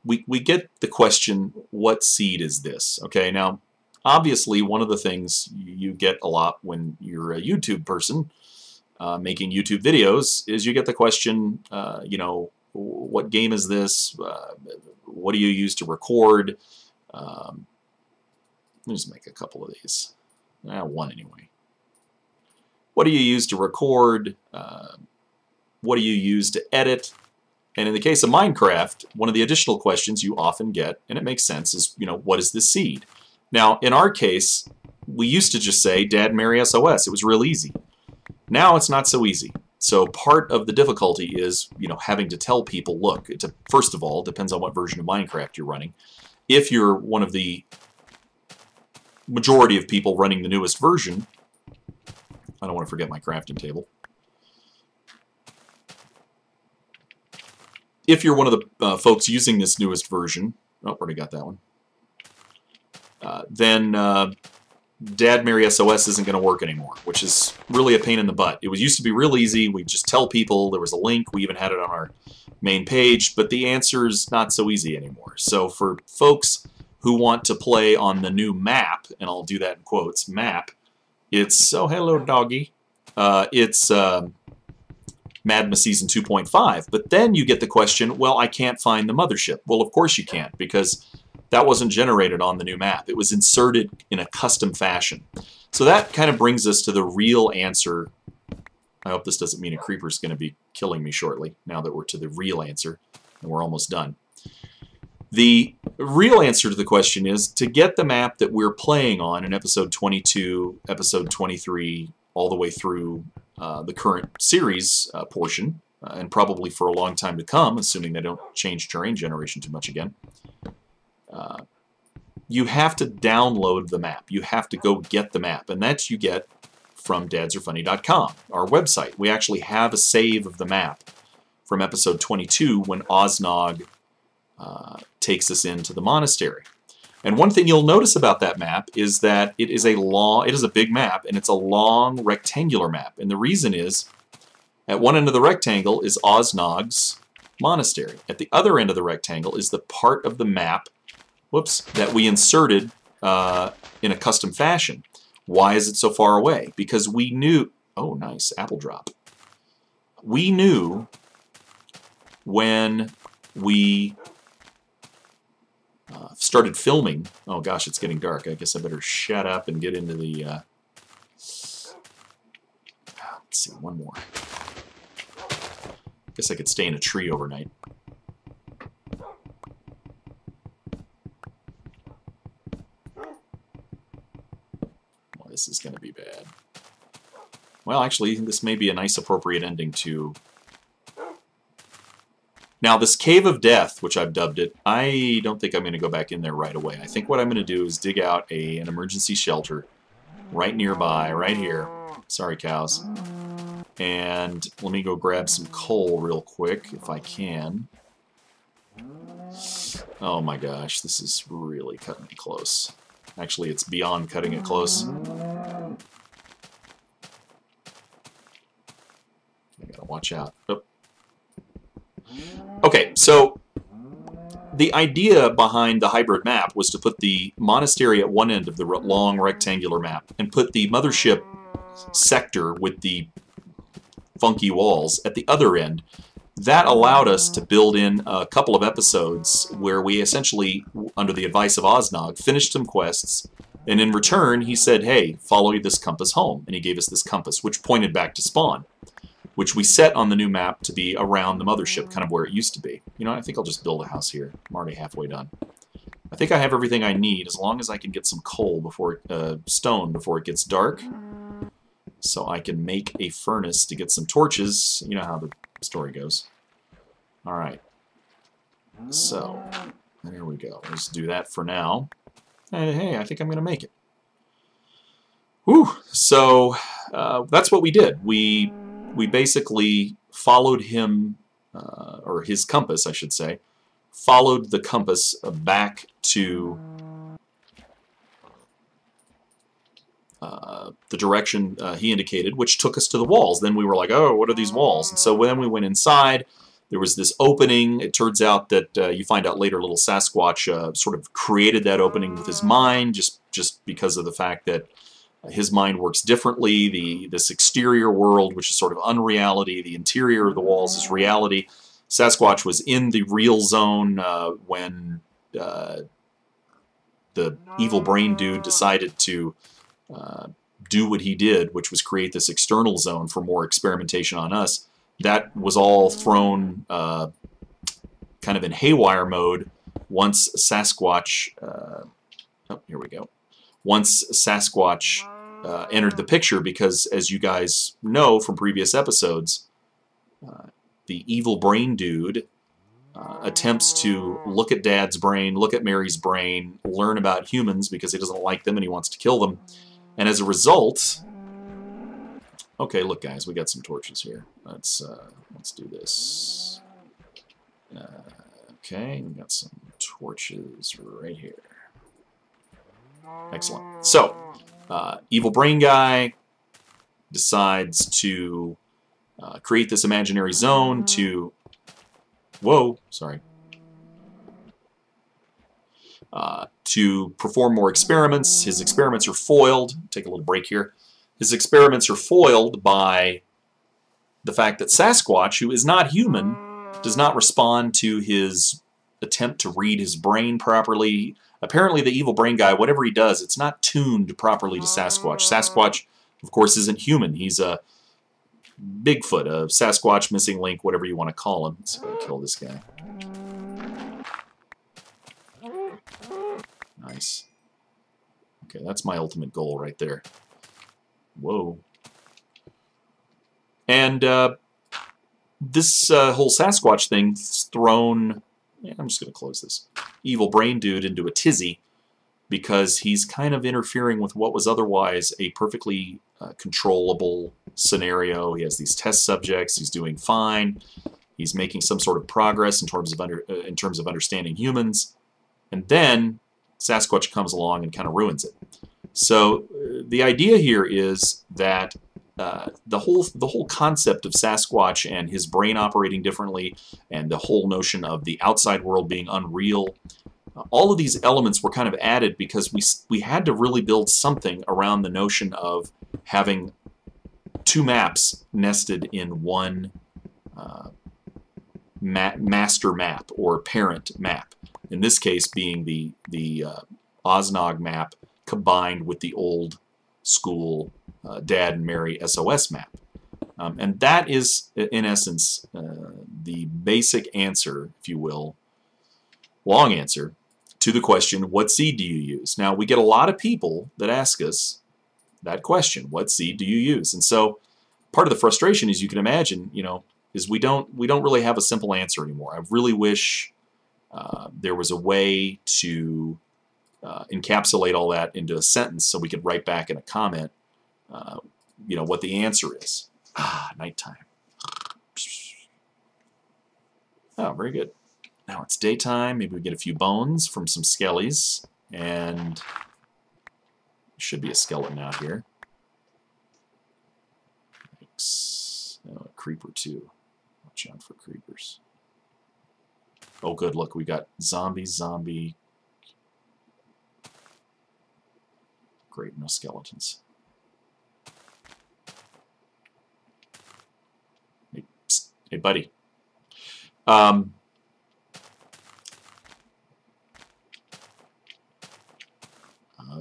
we get the question, what seed is this? Okay, now obviously one of the things you get a lot when you're a YouTube person making YouTube videos is you get the question, you know, what game is this? What do you use to record? Let me just make a couple of these. One anyway. What do you use to record? What do you use to edit? And in the case of Minecraft, one of the additional questions you often get, and it makes sense, is, you know, what is this seed? Now, in our case, we used to just say dadsRfunny. It was real easy. Now it's not so easy. So part of the difficulty is, you know, having to tell people, look, first of all, depends on what version of Minecraft you're running. If you're one of the majority of people running the newest version, I don't want to forget my crafting table. If you're one of the folks using this newest version, oh, already got that one, then dadsRfunny isn't going to work anymore, which is really a pain in the butt. It used to be real easy. We just tell people, there was a link, we even had it on our main page, but the answer's not so easy anymore. So for folks who want to play on the new map, and I'll do that in quotes, map, it's, oh, hello, doggy. It's MADMA Season 2.5. But then you get the question, well, I can't find the mothership. Well, of course you can't, because that wasn't generated on the new map. It was inserted in a custom fashion. So that kind of brings us to the real answer. I hope this doesn't mean a creeper's going to be killing me shortly, now that we're to the real answer, and we're almost done. The real answer to the question is, to get the map that we're playing on in episode 22, episode 23, all the way through the current series portion, and probably for a long time to come, assuming they don't change terrain generation too much again, you have to download the map. You have to go get the map, and that you get from dadsRfunny.com, our website. We actually have a save of the map from episode 22 when Oznog takes us into the monastery. And one thing you'll notice about that map is that it is a big map, and it's a long rectangular map. And the reason is, at one end of the rectangle is Oznog's monastery. At the other end of the rectangle is the part of the map, whoops, that we inserted in a custom fashion. Why is it so far away? Because we knew, oh nice, apple drop. We knew when we started filming, oh gosh, it's getting dark. I guess I better shut up and get into the, let's see, one more. Guess I could stay in a tree overnight. Well, this is going to be bad. Well, actually, this may be a nice appropriate ending to... Now, this Cave of Death, which I've dubbed it, I don't think I'm going to go back in there right away. I think what I'm going to do is dig out an emergency shelter right nearby, right here. Sorry, cows. And let me go grab some coal real quick, if I can. Oh my gosh, this is really cutting it close. Actually, it's beyond cutting it close. I gotta watch out. Oh. Okay, so the idea behind the hybrid map was to put the monastery at one end of the long rectangular map and put the mothership sector with the funky walls at the other end. That allowed us to build in a couple of episodes where we essentially, under the advice of Oznog, finished some quests, and in return he said, hey, follow this compass home, and he gave us this compass, which pointed back to spawn, which we set on the new map to be around the mothership, kind of where it used to be. You know, I think I'll just build a house here. I'm already halfway done. I think I have everything I need, as long as I can get some coal before stone before it gets dark, so I can make a furnace to get some torches. You know how the story goes. All right. So there we go. Let's do that for now. Hey, I think I'm going to make it. Whew. So that's what we did. We basically followed him, or his compass, I should say, followed the compass back to the direction he indicated, which took us to the walls. Then we were like, oh, what are these walls? And so then we went inside. there was this opening. It turns out that you find out later little Sasquatch sort of created that opening with his mind, just because of the fact that his mind works differently. This exterior world, which is sort of unreality, the interior of the walls is reality. Sasquatch was in the real zone when the evil brain dude decided to do what he did, which was create this external zone for more experimentation on us. That was all thrown kind of in haywire mode once Sasquatch, oh, here we go, once Sasquatch entered the picture, because as you guys know from previous episodes, the evil brain dude attempts to look at Dad's brain, look at Mary's brain, learn about humans because he doesn't like them and he wants to kill them. And as a result, okay, look guys, we got some torches here. Let's do this. Okay, we got some torches right here. Excellent. So, evil brain guy decides to create this imaginary zone to, whoa, sorry, to perform more experiments. His experiments are foiled. Take a little break here. His experiments are foiled by the fact that Sasquatch, who is not human, does not respond to his attempt to read his brain properly. Apparently the evil brain guy, whatever he does, it's not tuned properly to Sasquatch. Sasquatch, of course, isn't human. He's a Bigfoot, a Sasquatch, missing link, whatever you want to call him. Let's see if I can kill this guy. Nice. Okay, that's my ultimate goal right there. Whoa. And this whole Sasquatch thing's thrown... Yeah, I'm just going to close this. Evil brain dude into a tizzy because he's kind of interfering with what was otherwise a perfectly controllable scenario. He has these test subjects. He's doing fine. He's making some sort of progress in terms of understanding humans. And then Sasquatch comes along and kind of ruins it. So the idea here is that the whole concept of Sasquatch and his brain operating differently, and the whole notion of the outside world being unreal, all of these elements were kind of added because we had to really build something around the notion of having two maps nested in one master map or parent map. In this case, being the Osnog map combined with the old school Dad and Mary SOS map. And that is, in essence, the basic answer, if you will, long answer, to the question, what seed do you use? Now, we get a lot of people that ask us that question, what seed do you use? And so part of the frustration, as you can imagine, you know, is we don't really have a simple answer anymore. I really wish there was a way to encapsulate all that into a sentence so we could write back in a comment you know, what the answer is. Nighttime. Oh, very good. Now it's daytime. Maybe we get a few bones from some skellies. And there should be a skeleton out here. Thanks. Oh, a creeper too. Watch out for creepers. Oh, good. Look, we got zombie. Great, no skeletons. Hey, psst. Hey buddy.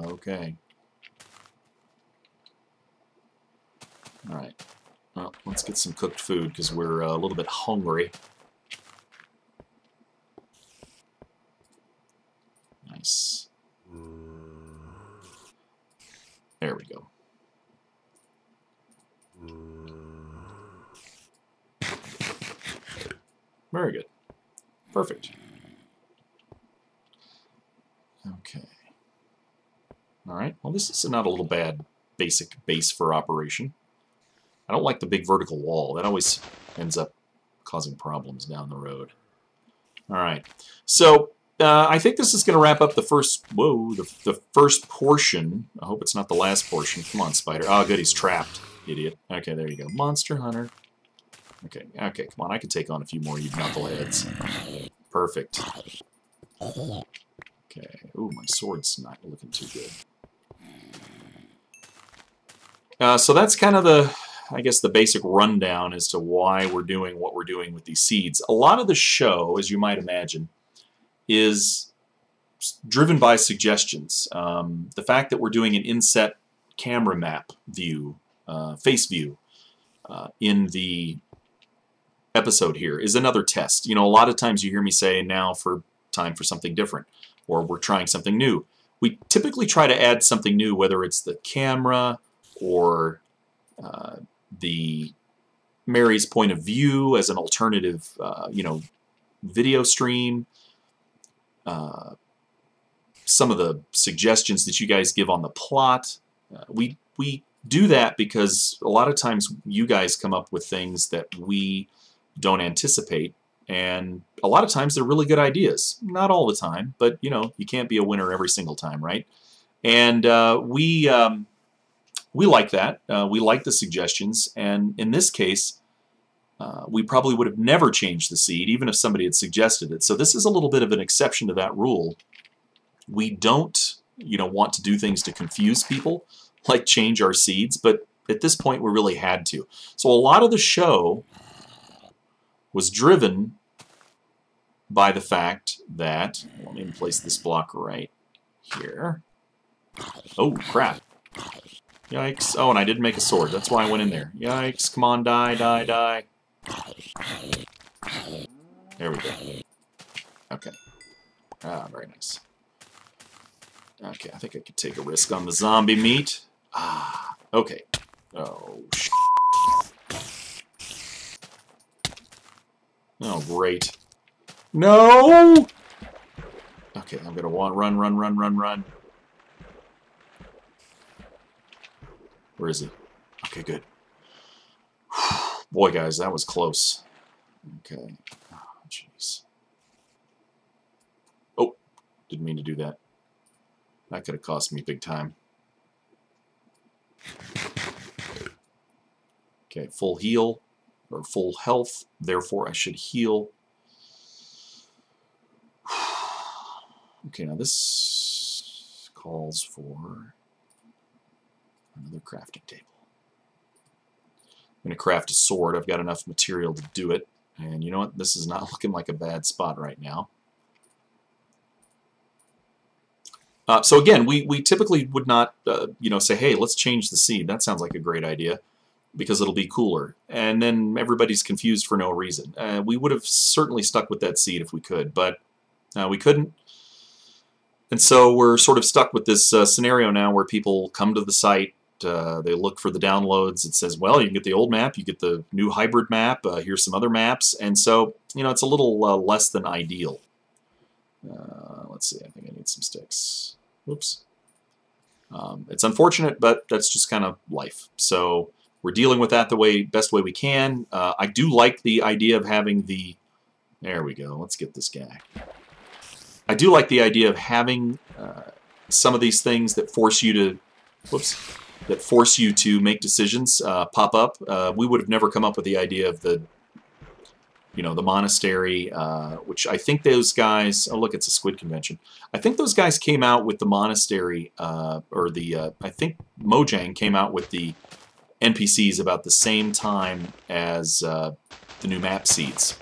Okay. All right. Well, let's get some cooked food because we're a little bit hungry. Nice. There we go. Very good. Perfect. Okay. All right. Well, this is not a little bad basic base for operation. I don't like the big vertical wall. That always ends up causing problems down the road. All right. So I think this is going to wrap up the first, the first portion. I hope it's not the last portion. Come on, spider. Oh, good, he's trapped. Idiot. Okay, there you go. Monster Hunter. Okay, okay, come on, I can take on a few more, you knuckleheads. Perfect. Okay, ooh, my sword's not looking too good. So that's kind of the, I guess, the basic rundown as to why we're doing what we're doing with these seeds. A lot of the show, as you might imagine, is driven by suggestions. The fact that we're doing an inset camera map view, face view, in the episode here is another test. You know, a lot of times you hear me say now for time for something different, or we're trying something new. We typically try to add something new, whether it's the camera or the Mary's point of view as an alternative, you know, video stream. Some of the suggestions that you guys give on the plot. We do that because a lot of times you guys come up with things that we don't anticipate, and a lot of times they're really good ideas. Not all the time, but you know, you can't be a winner every single time, right? And we like that. We like the suggestions, and in this case, we probably would have never changed the seed, even if somebody had suggested it. So this is a little bit of an exception to that rule. We don't, you know, want to do things to confuse people, like change our seeds, but at this point we really had to. So a lot of the show was driven by the fact that, let me place this block right here. Oh, crap. Yikes. Oh, and I didn't make a sword. That's why I went in there. Yikes. Come on, die, die, die. There we go. Okay. Ah, very nice. Okay, I think I could take a risk on the zombie meat. Ah, okay. Oh, shit. Oh, great. No! Okay, I'm gonna want run, run, run, run, run. Where is he? Okay, good. Boy, guys, that was close. Okay. Oh, jeez. Oh, didn't mean to do that. That could have cost me big time. Okay, full heal, or full health, therefore I should heal. Okay, now this calls for another crafting table. I'm going to craft a sword. I've got enough material to do it. And you know what? This is not looking like a bad spot right now. So again, we typically would not, you know, say, hey, let's change the seed. That sounds like a great idea because it'll be cooler. And then everybody's confused for no reason. We would have certainly stuck with that seed if we could, but we couldn't. And so we're sort of stuck with this scenario now where people come to the site, they look for the downloads. It says, well, you can get the old map, you get the new hybrid map, here's some other maps. And so, you know, it's a little less than ideal. Let's see, I think I need some sticks. Whoops. It's unfortunate, but that's just kind of life. So we're dealing with that the best way we can. I do like the idea of having the... There we go. Let's get this guy. I do like the idea of having some of these things that force you to... Whoops. That force you to make decisions pop up. We would have never come up with the idea of the... You know, the monastery, which I think those guys... Oh, look, it's a squid convention. I think those guys came out with the monastery, or the... I think Mojang came out with the NPCs about the same time as the new map seeds.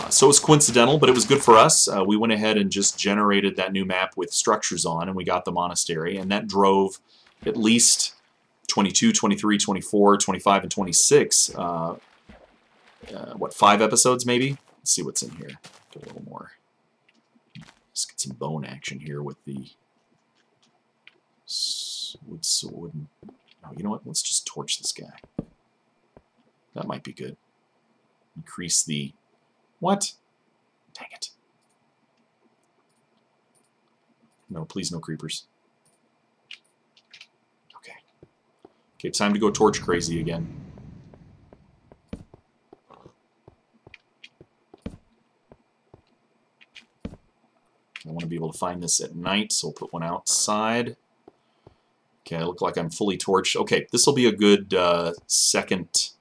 So it was coincidental, but it was good for us. We went ahead and just generated that new map with structures on, and we got the monastery, and that drove at least 22, 23, 24, 25, and 26... what, 5 episodes maybe? Let's see what's in here. Get a little more. Let's get some bone action here with the wood sword. Oh, you know what? Let's just torch this guy. That might be good. Increase the... What? Dang it. No, please no creepers. Okay. Okay, time to go torch crazy again. I want to be able to find this at night, so we'll put one outside. Okay, I look like I'm fully torched. Okay, this will be a good second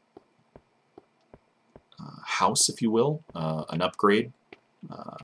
house, if you will, an upgrade.